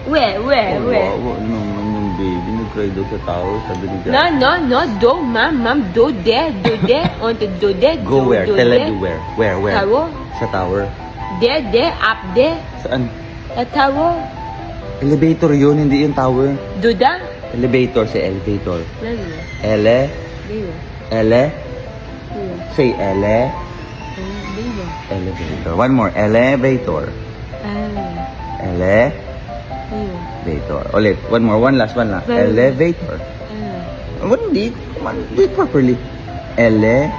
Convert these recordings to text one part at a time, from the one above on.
Where? Kawawa naman yung baby. Nag-cry daw sa tower. Sabi ni Dad. No, do, ma'am, do there, on the do there, Go where? do Tell her there. to where? Where? Tower, Sa tower. there, up there, Saan? a tower, Elevator yun, hindi yung tower. do that. Elevator, say elevator. There, Ele? Say ele. Elevator. One more. Elevator. Elevator. Ulit. One more. One last. Elevator. What hindi? Come on. Do it properly. Elevator.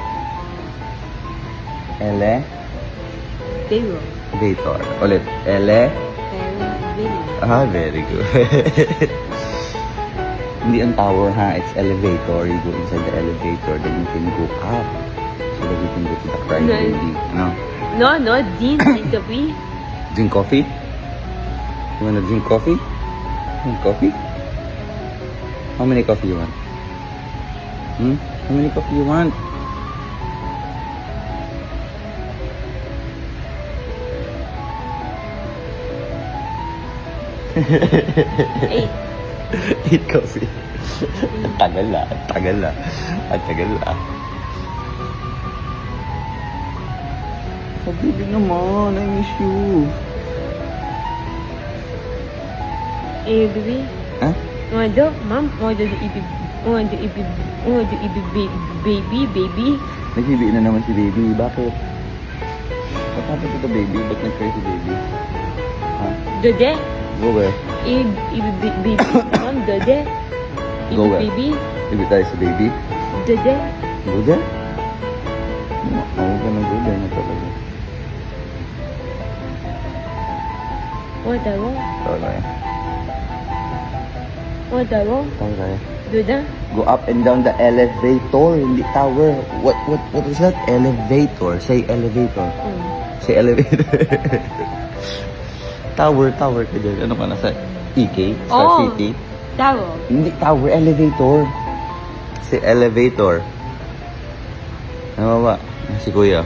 Ulit. Very good. Hindi ang tower ha. It's elevator. You go inside the elevator. Then you can go up. So that you can go to the crying No. baby. Ano? No, Dean, interview. Drink coffee? You wanna drink coffee? Want coffee? How many coffee you want? How many coffee you want? Eight. 8 coffee. Ang tagal na. Sabi naman, I miss you. Baby. Ha? Mom, baby. Naghibi na naman si baby. Bakit? What happened to the baby? Ba't nag-cry si baby? Ha? Dode. Go where? Baby. Mom, dode. Go where? Baby. Ibi tayo sa baby? Dode. Go there? Huwag ka nang go there na talaga. What tayo? Okay. Dode. Dode. Go up and down the elevator, hindi tower. What is that? Elevator. Say elevator. Say elevator. Tower ka dyan. Ano ka nasa EK? Star City? Tower. Hindi tower, elevator. Say elevator. Ano ba? Si Kuya.